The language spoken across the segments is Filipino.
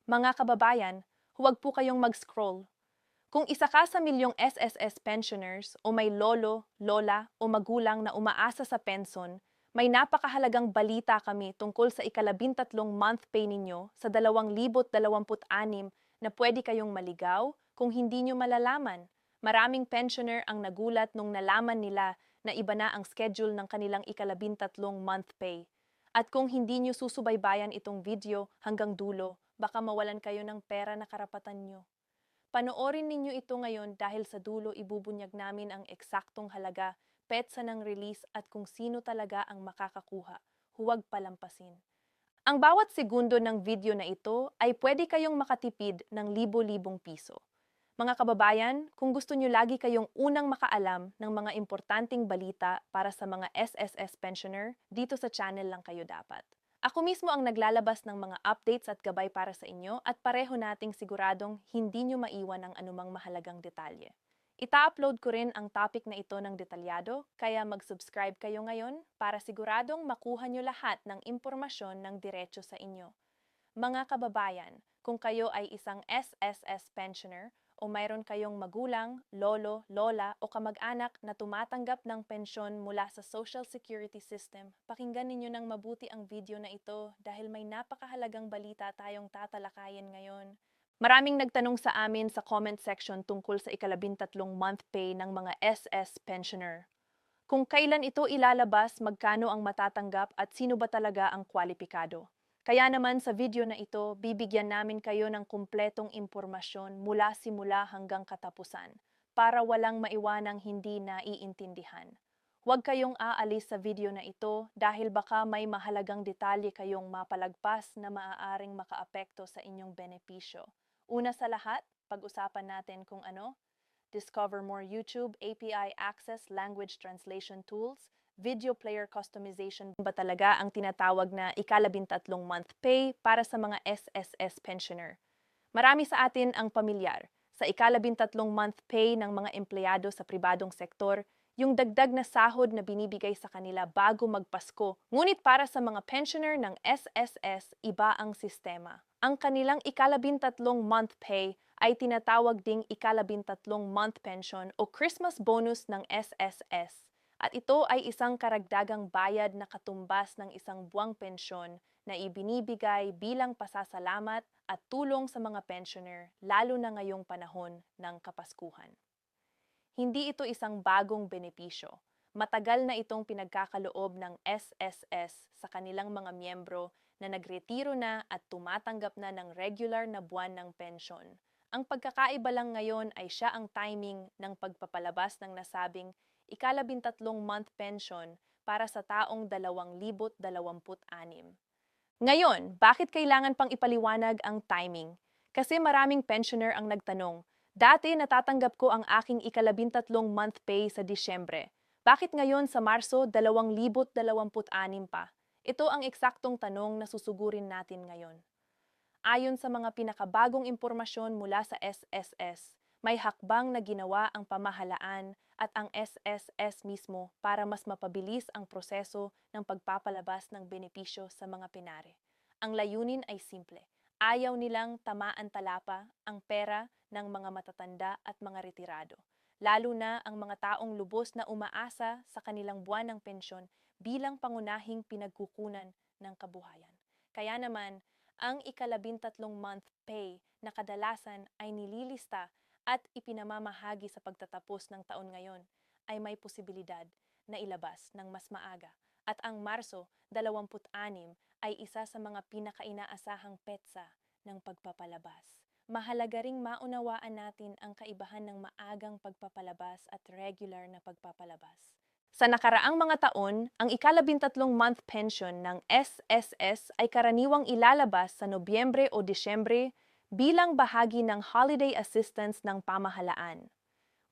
Mga kababayan, huwag po kayong mag-scroll. Kung isa ka sa milyong SSS pensioners o may lolo, lola o magulang na umaasa sa pension, may napakahalagang balita kami tungkol sa ikalabintatlong month pay ninyo sa 2026 na pwede kayong maligaw kung hindi nyo malalaman. Maraming pensioner ang nagulat nung nalaman nila na iba na ang schedule ng kanilang ikalabintatlong month pay. At kung hindi nyo susubaybayan itong video hanggang dulo, baka mawalan kayo ng pera na karapatan nyo. Panoorin ninyo ito ngayon dahil sa dulo ibubunyag namin ang eksaktong halaga, petsa ng release at kung sino talaga ang makakakuha. Huwag palampasin. Ang bawat segundo ng video na ito ay pwede kayong makatipid ng libo-libong piso. Mga kababayan, kung gusto nyo lagi kayong unang makaalam ng mga importanteng balita para sa mga SSS pensioner, dito sa channel lang kayo dapat. Ako mismo ang naglalabas ng mga updates at gabay para sa inyo at pareho nating siguradong hindi nyo maiwan ang anumang mahalagang detalye. Ita-upload ko rin ang topic na ito ng detalyado, kaya mag-subscribe kayo ngayon para siguradong makuha nyo lahat ng impormasyon ng diretso sa inyo. Mga kababayan, kung kayo ay isang SSS pensioner o mayroon kayong magulang, lolo, lola o kamag-anak na tumatanggap ng pensyon mula sa Social Security System, pakinggan ninyo ng mabuti ang video na ito dahil may napakahalagang balita tayong tatalakayin ngayon. Maraming nagtanong sa amin sa comment section tungkol sa ikalabintatlong month pay ng mga SS pensioner. Kung kailan ito ilalabas, magkano ang matatanggap at sino ba talaga ang kwalipikado. Kaya naman sa video na ito, bibigyan namin kayo ng kumpletong impormasyon mula simula hanggang katapusan para walang maiwanang hindi naiintindihan. Huwag kayong aalis sa video na ito dahil baka may mahalagang detalye kayong mapalagpas na maaaring makaapekto sa inyong benepisyo. Una sa lahat, pag-usapan natin kung ano. Discover more YouTube API access language translation tools, video player customization ba talaga ang tinatawag na ikalabintatlong month pay para sa mga SSS pensioner. Marami sa atin ang pamilyar sa ikalabintatlong month pay ng mga empleyado sa pribadong sektor, yung dagdag na sahod na binibigay sa kanila bago magpasko. Ngunit para sa mga pensioner ng SSS, iba ang sistema. Ang kanilang ikalabintatlong month pay ay tinatawag ding ikalabintatlong month pension o Christmas bonus ng SSS. At ito ay isang karagdagang bayad na katumbas ng isang buwang pensyon na ibinibigay bilang pasasalamat at tulong sa mga pensioner lalo na ngayong panahon ng Kapaskuhan. Hindi ito isang bagong benepisyo. Matagal na itong pinagkakaloob ng SSS sa kanilang mga miyembro na nagretiro na at tumatanggap na ng regular na buwan ng pensyon. Ang pagkakaiba lang ngayon ay siya ang timing ng pagpapalabas ng nasabing ikalabintatlong month pension para sa taong 2026. Ngayon, bakit kailangan pang ipaliwanag ang timing? Kasi maraming pensioner ang nagtanong, dati natatanggap ko ang aking ikalabintatlong month pay sa Disyembre. Bakit ngayon sa Marso 2026 pa? Ito ang eksaktong tanong na susugurin natin ngayon. Ayon sa mga pinakabagong impormasyon mula sa SSS, may hakbang na ginawa ang pamahalaan at ang SSS mismo para mas mapabilis ang proseso ng pagpapalabas ng benepisyo sa mga pinare. Ang layunin ay simple. Ayaw nilang tamaan talapa ang pera ng mga matatanda at mga retirado, lalo na ang mga taong lubos na umaasa sa kanilang buwan ng pensyon bilang pangunahing pinagkukunan ng kabuhayan. Kaya naman, ang ikalabintatlong month pay na kadalasan ay nililista at ipinamamahagi sa pagtatapos ng taon ngayon ay may posibilidad na ilabas ng mas maaga. At ang Marso 26 ay isa sa mga pinakainaasahang petsa ng pagpapalabas. Mahalaga ring maunawaan natin ang kaibahan ng maagang pagpapalabas at regular na pagpapalabas. Sa nakaraang mga taon, ang ikalabintatlong month pension ng SSS ay karaniwang ilalabas sa Nobyembre o Disyembre bilang bahagi ng holiday assistance ng pamahalaan.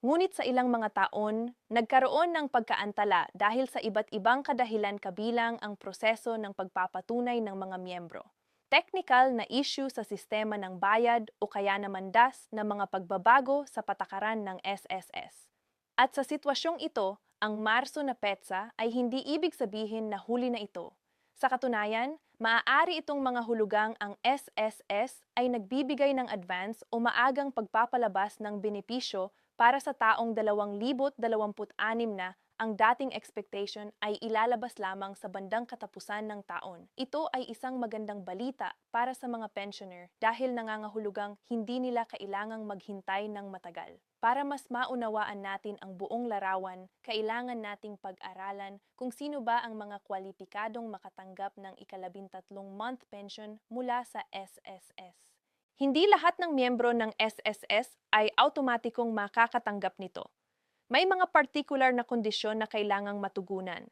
Ngunit sa ilang mga taon, nagkaroon ng pagkaantala dahil sa iba't ibang kadahilan kabilang ang proseso ng pagpapatunay ng mga miyembro. Technical na issue sa sistema ng bayad o kaya naman das na mga pagbabago sa patakaran ng SSS. At sa sitwasyong ito, ang Marso na petsa ay hindi ibig sabihin na huli na ito. Sa katunayan, maaari itong mga hulugang ang SSS ay nagbibigay ng advance o maagang pagpapalabas ng benepisyo para sa taong 2026 na ang dating expectation ay ilalabas lamang sa bandang katapusan ng taon. Ito ay isang magandang balita para sa mga pensioner dahil nangangahulugang hindi nila kailangang maghintay ng matagal. Para mas maunawaan natin ang buong larawan, kailangan nating pag-aralan kung sino ba ang mga kwalipikadong makatanggap ng ikalabintatlong month pension mula sa SSS. Hindi lahat ng miyembro ng SSS ay automatikong makakatanggap nito. May mga particular na kondisyon na kailangang matugunan.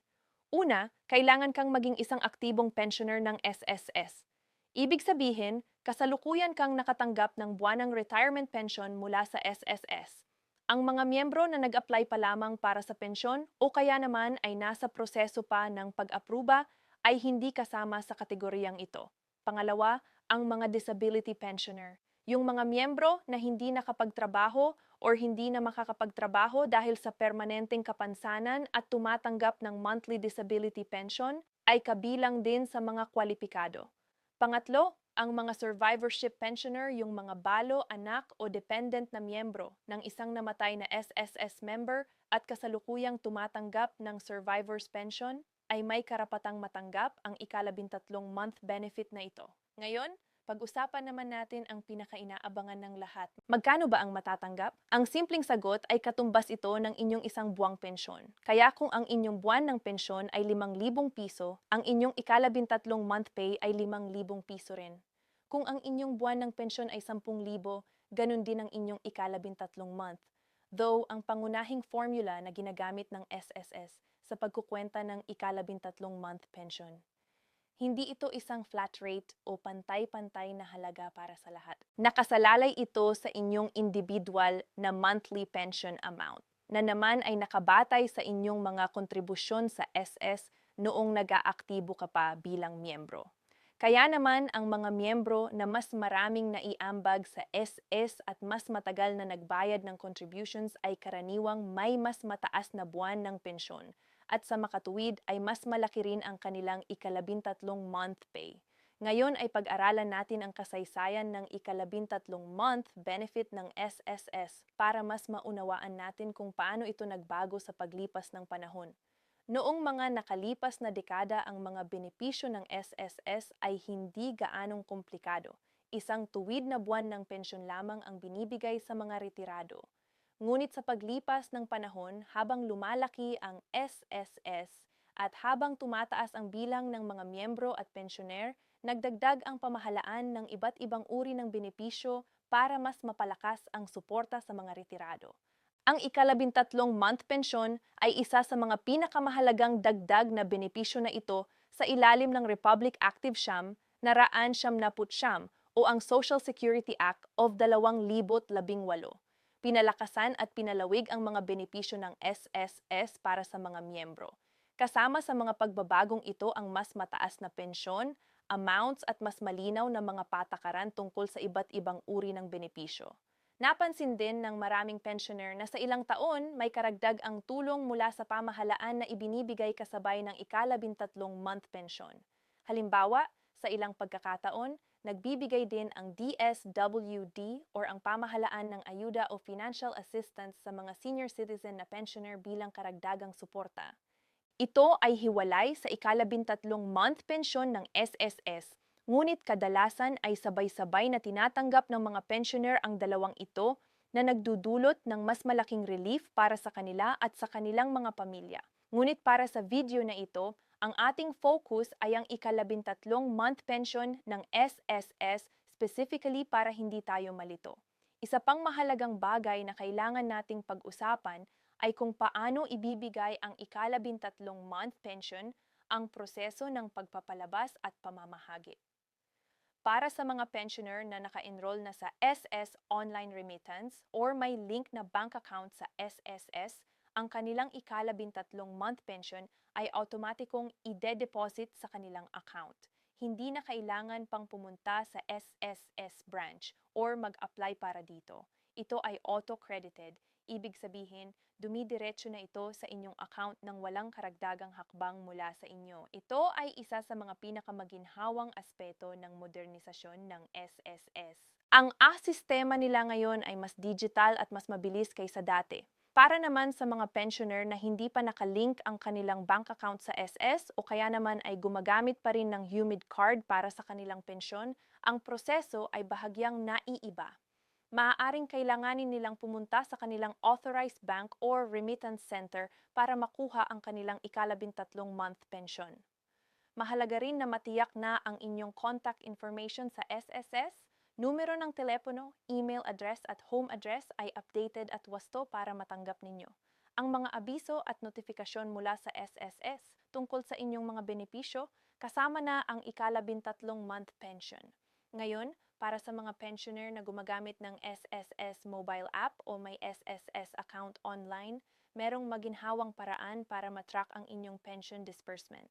Una, kailangan kang maging isang aktibong pensioner ng SSS. Ibig sabihin, kasalukuyan kang nakatanggap ng buwanang retirement pension mula sa SSS. Ang mga miyembro na nag-apply pa lamang para sa pensyon o kaya naman ay nasa proseso pa ng pag-apruba ay hindi kasama sa kategoryang ito. Pangalawa, ang mga disability pensioner. Yung mga miyembro na hindi nakapagtrabaho or hindi na makakapagtrabaho dahil sa permanenteng kapansanan at tumatanggap ng monthly disability pension ay kabilang din sa mga kwalipikado. Pangatlo, ang mga survivorship pensioner, yung mga balo, anak o dependent na miyembro ng isang namatay na SSS member at kasalukuyang tumatanggap ng survivor's pension ay may karapatang matanggap ang ikalabintatlong month benefit na ito. Ngayon, pag-usapan naman natin ang pinakainaabangan ng lahat. Magkano ba ang matatanggap? Ang simpleng sagot ay katumbas ito ng inyong isang buwang pensyon. Kaya kung ang inyong buwan ng pensyon ay 5,000 piso, ang inyong ikalabintatlong month pay ay 5,000 piso rin. Kung ang inyong buwan ng pensyon ay 10,000, ganun din ang inyong ikalabintatlong month. Though, ang pangunahing formula na ginagamit ng SSS sa pagkukwenta ng ikalabintatlong month pension. Hindi ito isang flat rate o pantay-pantay na halaga para sa lahat. Nakasalalay ito sa inyong individual na monthly pension amount, na naman ay nakabatay sa inyong mga kontribusyon sa SS noong nag-aaktibo ka pa bilang miyembro. Kaya naman ang mga miyembro na mas maraming naiambag sa SS at mas matagal na nagbayad ng contributions ay karaniwang may mas mataas na buwan ng pensyon at sa makatuwid ay mas malaki rin ang kanilang ikalabintatlong month pay. Ngayon ay pag-aralan natin ang kasaysayan ng ikalabintatlong month benefit ng SSS para mas maunawaan natin kung paano ito nagbago sa paglipas ng panahon. Noong mga nakalipas na dekada ang mga benepisyo ng SSS ay hindi gaanong komplikado. Isang tuwid na buwan ng pensyon lamang ang binibigay sa mga retirado. Ngunit sa paglipas ng panahon, habang lumalaki ang SSS at habang tumataas ang bilang ng mga miyembro at pensyoner, nagdagdag ang pamahalaan ng iba't ibang uri ng benepisyo para mas mapalakas ang suporta sa mga retirado. Ang ikalabintatlong month pensyon ay isa sa mga pinakamahalagang dagdag na benepisyo na ito sa ilalim ng Republic Active Siyam na Raan Siyam Naput Siyam o ang Social Security Act of 2018. Pinalakasan at pinalawig ang mga benepisyo ng SSS para sa mga miyembro. Kasama sa mga pagbabagong ito ang mas mataas na pensyon, amounts at mas malinaw na mga patakaran tungkol sa iba't ibang uri ng benepisyo. Napansin din ng maraming pensioner na sa ilang taon may karagdag ang tulong mula sa pamahalaan na ibinibigay kasabay ng ikalabintatlong month pension. Halimbawa, sa ilang pagkakataon, nagbibigay din ang DSWD or ang pamahalaan ng ayuda o financial assistance sa mga senior citizen na pensioner bilang karagdagang suporta. Ito ay hiwalay sa ikalabintatlong month pensyon ng SSS, ngunit kadalasan ay sabay-sabay na tinatanggap ng mga pensioner ang dalawang ito na nagdudulot ng mas malaking relief para sa kanila at sa kanilang mga pamilya. Ngunit para sa video na ito, ang ating focus ay ang ikalabintatlong month pension ng SSS specifically para hindi tayo malito. Isa pang mahalagang bagay na kailangan nating pag-usapan ay kung paano ibibigay ang ikalabintatlong month pension, ang proseso ng pagpapalabas at pamamahagi. Para sa mga pensioner na naka-enroll na sa SS Online Remittance or may link na bank account sa SSS, ang kanilang ikalabintatlong month pension ay automatikong ide-deposit sa kanilang account. Hindi na kailangan pang pumunta sa SSS branch or mag-apply para dito. Ito ay auto-credited. Ibig sabihin, dumidiretso na ito sa inyong account ng walang karagdagang hakbang mula sa inyo. Ito ay isa sa mga pinakamaginhawang aspeto ng modernisasyon ng SSS. Ang sistema nila ngayon ay mas digital at mas mabilis kaysa dati. Para naman sa mga pensioner na hindi pa nakalink ang kanilang bank account sa SS o kaya naman ay gumagamit pa rin ng humid card para sa kanilang pensyon, ang proseso ay bahagyang naiiba. Maaaring kailanganin nilang pumunta sa kanilang authorized bank or remittance center para makuha ang kanilang ikalabintatlong month pension. Mahalaga rin na matiyak na ang inyong contact information sa SSS, numero ng telepono, email address at home address ay updated at wasto para matanggap ninyo ang mga abiso at notifikasyon mula sa SSS tungkol sa inyong mga benepisyo, kasama na ang ikalabintatlong month pension. Ngayon, para sa mga pensioner na gumagamit ng SSS mobile app o may SSS account online, merong maginhawang paraan para matrack ang inyong pension disbursement.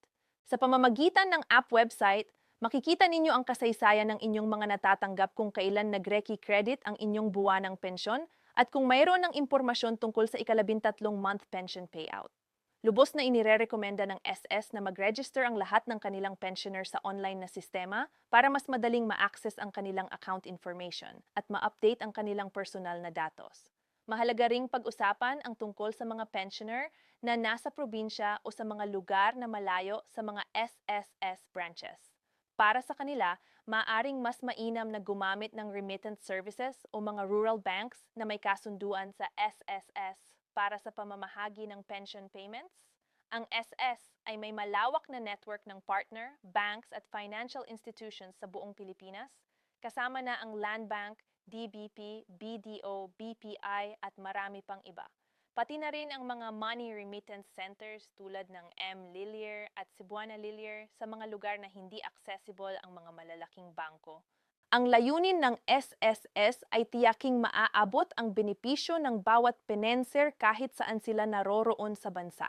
Sa pamamagitan ng app website, makikita ninyo ang kasaysayan ng inyong mga natatanggap kung kailan nag-Reki credit ang inyong buwanang pensyon at kung mayroon ng impormasyon tungkol sa ikalabintatlong month pension payout. Lubos na inirerekomenda ng SS na mag-register ang lahat ng kanilang pensioner sa online na sistema para mas madaling ma-access ang kanilang account information at ma-update ang kanilang personal na datos. Mahalaga ring pag-usapan ang tungkol sa mga pensioner na nasa probinsya o sa mga lugar na malayo sa mga SSS branches. Para sa kanila, maaring mas mainam na gumamit ng remittance services o mga rural banks na may kasunduan sa SSS para sa pamamahagi ng pension payments. Ang SS ay may malawak na network ng partner, banks at financial institutions sa buong Pilipinas, kasama na ang Land Bank, DBP, BDO, BPI at marami pang iba. Pati na rin ang mga money remittance centers tulad ng Lillier at Cebuana Lillier sa mga lugar na hindi accessible ang mga malalaking bangko. Ang layunin ng SSS ay tiyaking maaabot ang benepisyo ng bawat penenser kahit saan sila naroroon sa bansa.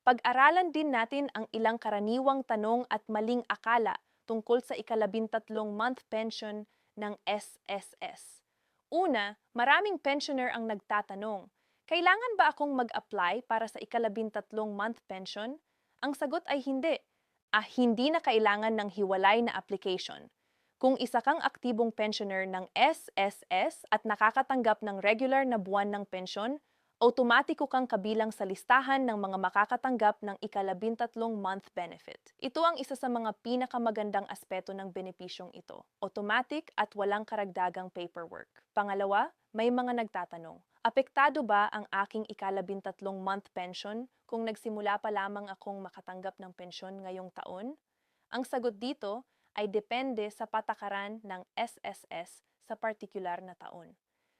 Pag-aralan din natin ang ilang karaniwang tanong at maling akala tungkol sa ikalabintatlong month pension ng SSS. Una, maraming pensioner ang nagtatanong, kailangan ba akong mag-apply para sa ikalabintatlong month pension? Ang sagot ay hindi. Hindi na kailangan ng hiwalay na application. Kung isa kang aktibong pensioner ng SSS at nakakatanggap ng regular na buwan ng pensyon, automatiko kang kabilang sa listahan ng mga makakatanggap ng ikalabintatlong month benefit. Ito ang isa sa mga pinakamagandang aspeto ng benepisyong ito. Automatic at walang karagdagang paperwork. Pangalawa, may mga nagtatanong, apektado ba ang aking ikalabintatlong month pension kung nagsimula pa lamang akong makatanggap ng pensyon ngayong taon? Ang sagot dito ay depende sa patakaran ng SSS sa partikular na taon.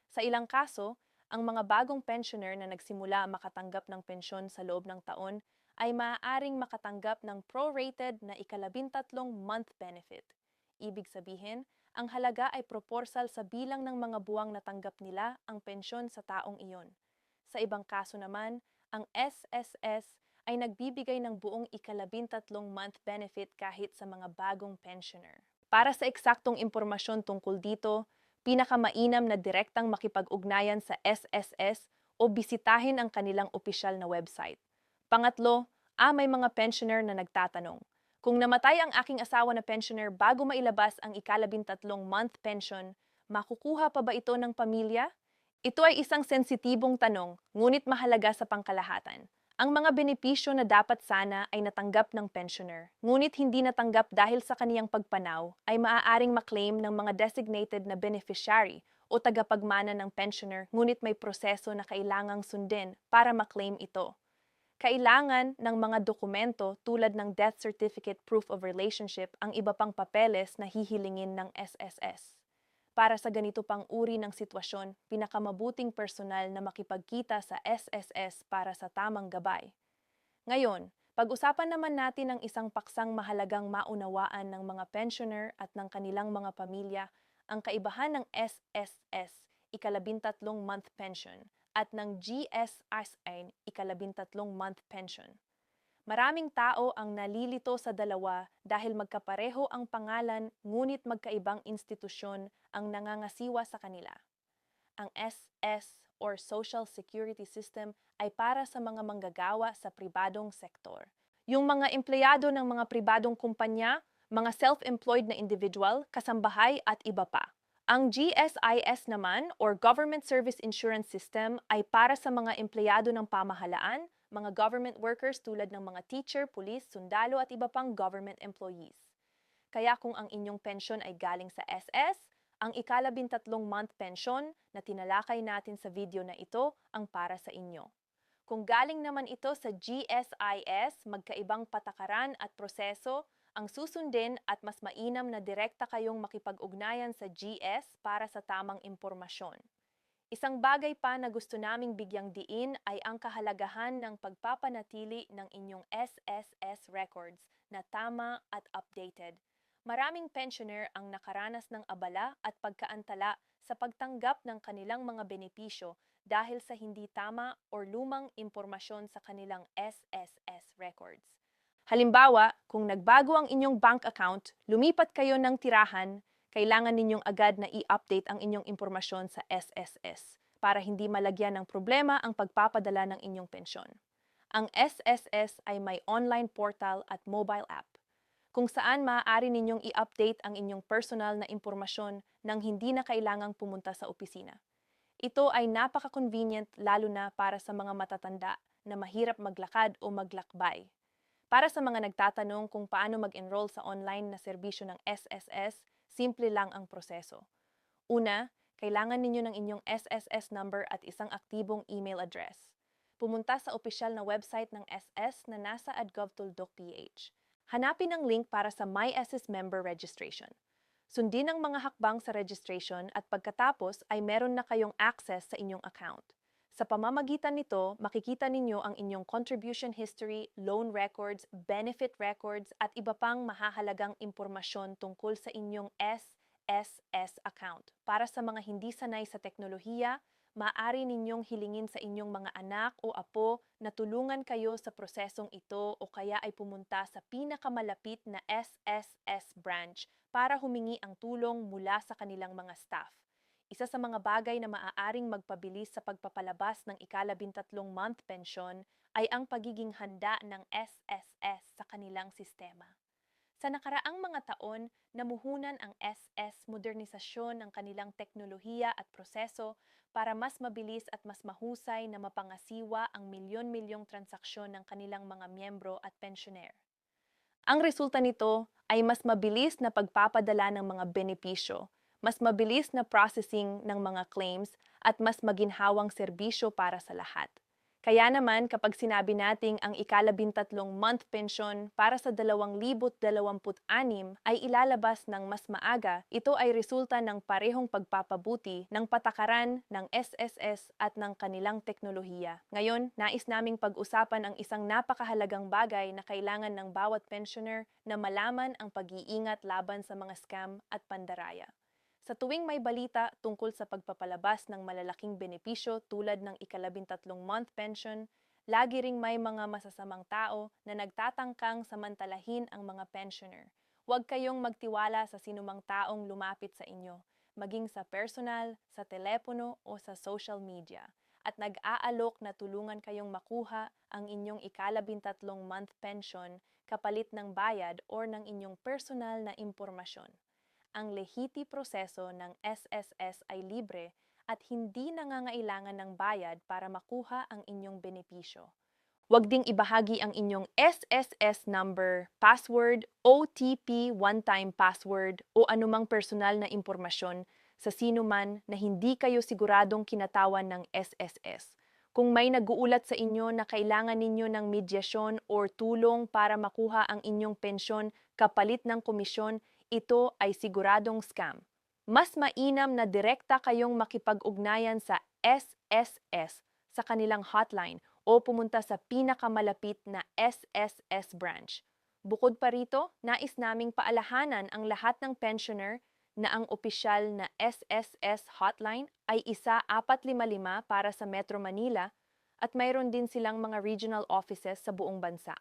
Sa ilang kaso, ang mga bagong pensioner na nagsimula makatanggap ng pensyon sa loob ng taon ay maaaring makatanggap ng prorated na ikalabintatlong month benefit. Ibig sabihin, ang halaga ay proporsal sa bilang ng mga buwang natanggap nila ang pensyon sa taong iyon. Sa ibang kaso naman, ang SSS ay nagbibigay ng buong ikalabintatlong month benefit kahit sa mga bagong pensioner. Para sa eksaktong impormasyon tungkol dito, pinakamainam na direktang makipag-ugnayan sa SSS o bisitahin ang kanilang opisyal na website. Pangatlo, may mga pensioner na nagtatanong, kung namatay ang aking asawa na pensioner bago mailabas ang ikalabintatlong month pension, makukuha pa ba ito ng pamilya? Ito ay isang sensitibong tanong, ngunit mahalaga sa pangkalahatan. Ang mga benepisyo na dapat sana ay natanggap ng pensioner, ngunit hindi natanggap dahil sa kaniyang pagpanaw, ay maaaring maklaim ng mga designated na beneficiary o tagapagmana ng pensioner, ngunit may proseso na kailangang sundin para maklaim ito. Kailangan ng mga dokumento tulad ng death certificate proof of relationship ang iba pang papeles na hihilingin ng SSS. Para sa ganito pang uri ng sitwasyon, pinakamabuting personal na makipagkita sa SSS para sa tamang gabay. Ngayon, pag-usapan naman natin ang isang paksang mahalagang maunawaan ng mga pensioner at ng kanilang mga pamilya, ang kaibahan ng SSS, ikalabintatlong month pension, at ng GSSI, ikalabintatlong month pension. Maraming tao ang nalilito sa dalawa dahil magkapareho ang pangalan ngunit magkaibang institusyon ang nangangasiwa sa kanila. Ang SS or Social Security System ay para sa mga manggagawa sa pribadong sektor. Yung mga empleyado ng mga pribadong kumpanya, mga self-employed na individual, kasambahay at iba pa. Ang GSIS naman or Government Service Insurance System ay para sa mga empleyado ng pamahalaan, mga government workers tulad ng mga teacher, police, sundalo at iba pang government employees. Kaya kung ang inyong pensyon ay galing sa SS, ang ika-13 month pension na tinalakay natin sa video na ito ang para sa inyo. Kung galing naman ito sa GSIS, magkaibang patakaran at proseso ang susundin at mas mainam na direkta kayong makipag-ugnayan sa GS para sa tamang impormasyon. Isang bagay pa na gusto naming bigyang diin ay ang kahalagahan ng pagpapanatili ng inyong SSS records na tama at updated. Maraming pensioner ang nakaranas ng abala at pagkaantala sa pagtanggap ng kanilang mga benepisyo dahil sa hindi tama o lumang impormasyon sa kanilang SSS records. Halimbawa, kung nagbago ang inyong bank account, lumipat kayo ng tirahan, kailangan ninyong agad na i-update ang inyong impormasyon sa SSS para hindi malagyan ng problema ang pagpapadala ng inyong pensyon. Ang SSS ay may online portal at mobile app kung saan maaari ninyong i-update ang inyong personal na impormasyon nang hindi na kailangang pumunta sa opisina. Ito ay napaka-convenient lalo na para sa mga matatanda na mahirap maglakad o maglakbay. Para sa mga nagtatanong kung paano mag-enroll sa online na serbisyo ng SSS, simple lang ang proseso. Una, kailangan ninyo ng inyong SSS number at isang aktibong email address. Pumunta sa opisyal na website ng SS na nasa adgov.ph. Hanapin ang link para sa My SS Member Registration. Sundin ang mga hakbang sa registration at pagkatapos ay meron na kayong access sa inyong account. Sa pamamagitan nito, makikita ninyo ang inyong contribution history, loan records, benefit records at iba pang mahahalagang impormasyon tungkol sa inyong SSS account. Para sa mga hindi sanay sa teknolohiya, maaari ninyong hilingin sa inyong mga anak o apo na tulungan kayo sa prosesong ito o kaya ay pumunta sa pinakamalapit na SSS branch para humingi ang tulong mula sa kanilang mga staff. Isa sa mga bagay na maaaring magpabilis sa pagpapalabas ng ika-13 month pension ay ang pagiging handa ng SSS sa kanilang sistema. Sa nakaraang mga taon, namuhunan ang SS modernisasyon ng kanilang teknolohiya at proseso para mas mabilis at mas mahusay na mapangasiwa ang milyon-milyong transaksyon ng kanilang mga miyembro at pensioner. Ang resulta nito ay mas mabilis na pagpapadala ng mga benepisyo, mas mabilis na processing ng mga claims at mas maginhawang serbisyo para sa lahat. Kaya naman kapag sinabi nating ang ika-13 month pension para sa 2026 ay ilalabas ng mas maaga, ito ay resulta ng parehong pagpapabuti ng patakaran ng SSS at ng kanilang teknolohiya. Ngayon, nais naming pag-usapan ang isang napakahalagang bagay na kailangan ng bawat pensioner na malaman ang pag-iingat laban sa mga scam at pandaraya. Sa tuwing may balita tungkol sa pagpapalabas ng malalaking benepisyo tulad ng ika-13 month pension, lagi ring may mga masasamang tao na nagtatangkang samantalahin ang mga pensioner. Huwag kayong magtiwala sa sinumang taong lumapit sa inyo, maging sa personal, sa telepono o sa social media, at nag-aalok na tulungan kayong makuha ang inyong ika-13 month pension kapalit ng bayad o ng inyong personal na impormasyon. Ang lehiti proseso ng SSS ay libre at hindi nangangailangan ng bayad para makuha ang inyong benepisyo. Huwag ding ibahagi ang inyong SSS number, password, OTP, one-time password o anumang personal na impormasyon sa sino man na hindi kayo siguradong kinatawan ng SSS. Kung may nag-uulat sa inyo na kailangan ninyo ng medyasyon o tulong para makuha ang inyong pensyon kapalit ng komisyon, ito ay siguradong scam. Mas mainam na direkta kayong makipag-ugnayan sa SSS sa kanilang hotline o pumunta sa pinakamalapit na SSS branch. Bukod pa rito, nais naming paalahanan ang lahat ng pensioner na ang opisyal na SSS hotline ay 1455 para sa Metro Manila at mayroon din silang mga regional offices sa buong bansa.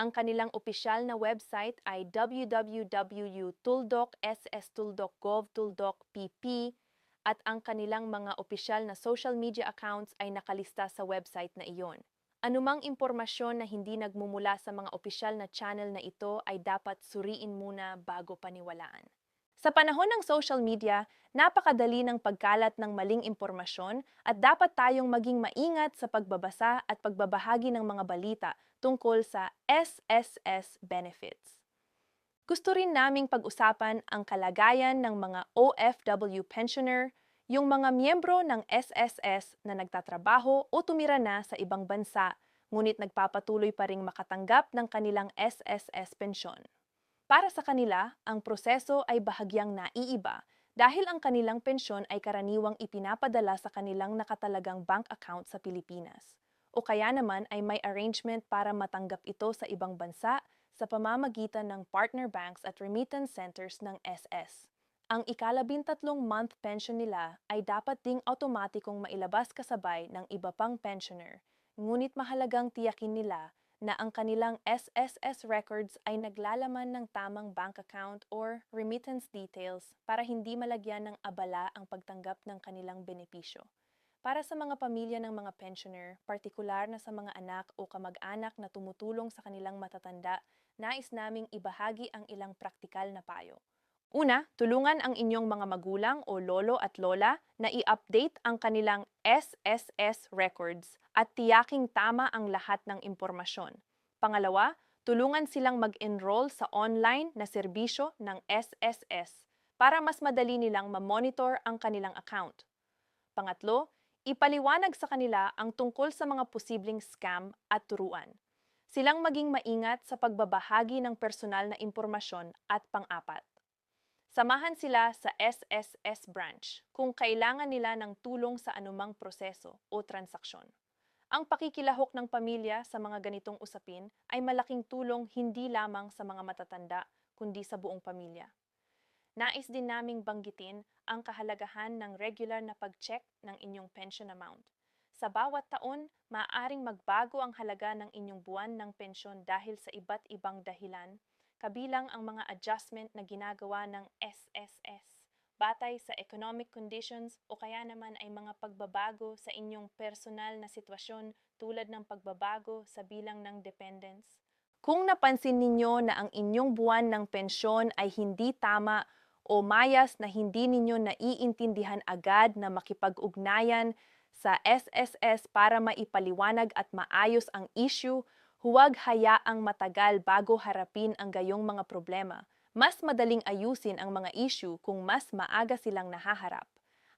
Ang kanilang opisyal na website ay www.tuldok.ss.tuldok.gov.pp at ang kanilang mga opisyal na social media accounts ay nakalista sa website na iyon. Anumang impormasyon na hindi nagmumula sa mga opisyal na channel na ito ay dapat suriin muna bago paniwalaan. Sa panahon ng social media, napakadali ng pagkalat ng maling impormasyon at dapat tayong maging maingat sa pagbabasa at pagbabahagi ng mga balita tungkol sa SSS benefits. Gusto rin naming pag-usapan ang kalagayan ng mga OFW pensioner, yung mga miyembro ng SSS na nagtatrabaho o tumira na sa ibang bansa, ngunit nagpapatuloy pa ring makatanggap ng kanilang SSS pensyon. Para sa kanila, ang proseso ay bahagyang naiiba dahil ang kanilang pensyon ay karaniwang ipinapadala sa kanilang nakatalagang bank account sa Pilipinas. O kaya naman ay may arrangement para matanggap ito sa ibang bansa sa pamamagitan ng partner banks at remittance centers ng SS. Ang ikalabintatlong month pension nila ay dapat ding automatikong mailabas kasabay ng iba pang pensioner, ngunit mahalagang tiyakin nila na ang kanilang SSS records ay naglalaman ng tamang bank account or remittance details para hindi malagyan ng abala ang pagtanggap ng kanilang benepisyo. Para sa mga pamilya ng mga pensioner, partikular na sa mga anak o kamag-anak na tumutulong sa kanilang matatanda, nais naming ibahagi ang ilang praktikal na payo. Una, tulungan ang inyong mga magulang o lolo at lola na i-update ang kanilang SSS records at tiyaking tama ang lahat ng impormasyon. Pangalawa, tulungan silang mag-enroll sa online na serbisyo ng SSS para mas madali nilang ma-monitor ang kanilang account. Pangatlo, ipaliwanag sa kanila ang tungkol sa mga posibleng scam at turuan. Silang maging maingat sa pagbabahagi ng personal na impormasyon at pang-apat. Samahan sila sa SSS branch kung kailangan nila ng tulong sa anumang proseso o transaksyon. Ang pakikilahok ng pamilya sa mga ganitong usapin ay malaking tulong hindi lamang sa mga matatanda kundi sa buong pamilya. Nais din naming banggitin ang kahalagahan ng regular na pag-check ng inyong pension amount. Sa bawat taon, maaaring magbago ang halaga ng inyong buwan ng pensyon dahil sa iba't ibang dahilan, kabilang ang mga adjustment na ginagawa ng SSS, batay sa economic conditions o kaya naman ay mga pagbabago sa inyong personal na sitwasyon tulad ng pagbabago sa bilang ng dependents. Kung napansin ninyo na ang inyong buwan ng pensyon ay hindi tama o mayas na hindi ninyo naiintindihan agad na makipag-ugnayan sa SSS para maipaliwanag at maayos ang issue, huwag hayaang matagal bago harapin ang gayong mga problema. Mas madaling ayusin ang mga issue kung mas maaga silang nahaharap.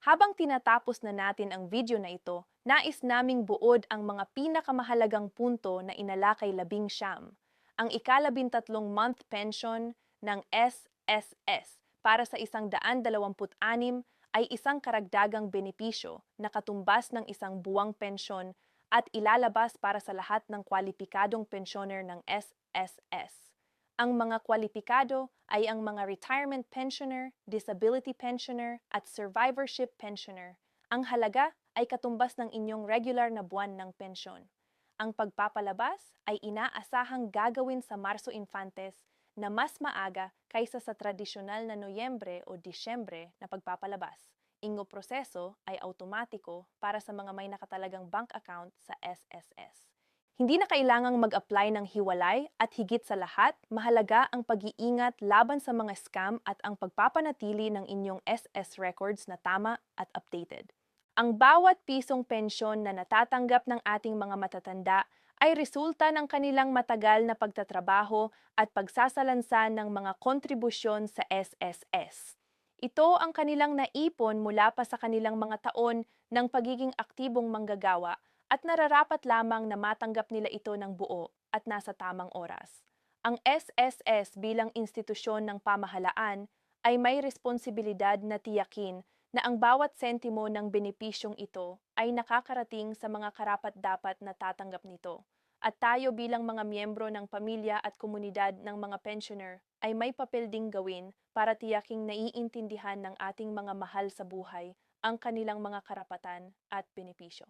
Habang tinatapos na natin ang video na ito, nais naming buod ang mga pinakamahalagang punto na inalakay 11. Ang ikalabintatlong month pension ng SSS para sa 126 ay isang karagdagang benepisyo na katumbas ng isang buwang pensyon at ilalabas para sa lahat ng kwalipikadong pensioner ng SSS. Ang mga kwalipikado ay ang mga retirement pensioner, disability pensioner at survivorship pensioner. Ang halaga ay katumbas ng inyong regular na buwan ng pensyon. Ang pagpapalabas ay inaasahang gagawin sa Marso Infantes na mas maaga kaysa sa tradisyonal na Noyembre o Disyembre na pagpapalabas. Ingo proseso ay automatiko para sa mga may nakatalagang bank account sa SSS. Hindi na kailangang mag-apply ng hiwalay at higit sa lahat, mahalaga ang pag-iingat laban sa mga scam at ang pagpapanatili ng inyong SS records na tama at updated. Ang bawat pisong pensyon na natatanggap ng ating mga matatanda ay resulta ng kanilang matagal na pagtatrabaho at pagsasalansan ng mga kontribusyon sa SSS. Ito ang kanilang naipon mula pa sa kanilang mga taon ng pagiging aktibong manggagawa at nararapat lamang na matanggap nila ito ng buo at nasa tamang oras. Ang SSS bilang institusyon ng pamahalaan ay may responsibilidad na tiyakin na ang bawat sentimo ng benepisyong ito ay nakakarating sa mga karapat-dapat na tatanggap nito. At tayo bilang mga miyembro ng pamilya at komunidad ng mga pensioner ay may papel ding gawin para tiyaking naiintindihan ng ating mga mahal sa buhay ang kanilang mga karapatan at benepisyo.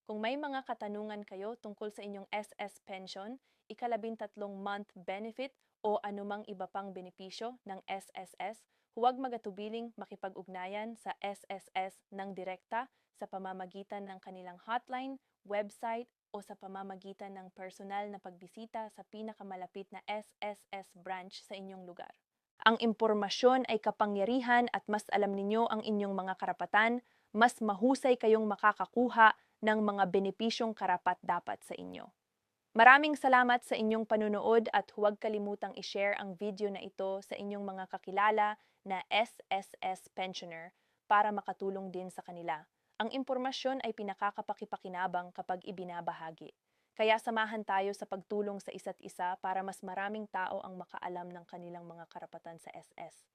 Kung may mga katanungan kayo tungkol sa inyong SS pension, ikalabintatlong month benefit o anumang iba pang benepisyo ng SSS, Huwag magatubiling makipag-ugnayan sa SSS ng direkta sa pamamagitan ng kanilang hotline, website, o sa pamamagitan ng personal na pagbisita sa pinakamalapit na SSS branch sa inyong lugar. Ang impormasyon ay kapangyarihan at mas alam ninyo ang inyong mga karapatan, mas mahusay kayong makakakuha ng mga benepisyong karapat-dapat sa inyo. Maraming salamat sa inyong panunood at huwag kalimutang i-share ang video na ito sa inyong mga kakilala na SSS pensioner para makatulong din sa kanila. Ang impormasyon ay pinakakapakipakinabang kapag ibinabahagi. Kaya samahan tayo sa pagtulong sa isa't isa para mas maraming tao ang makaalam ng kanilang mga karapatan sa SS.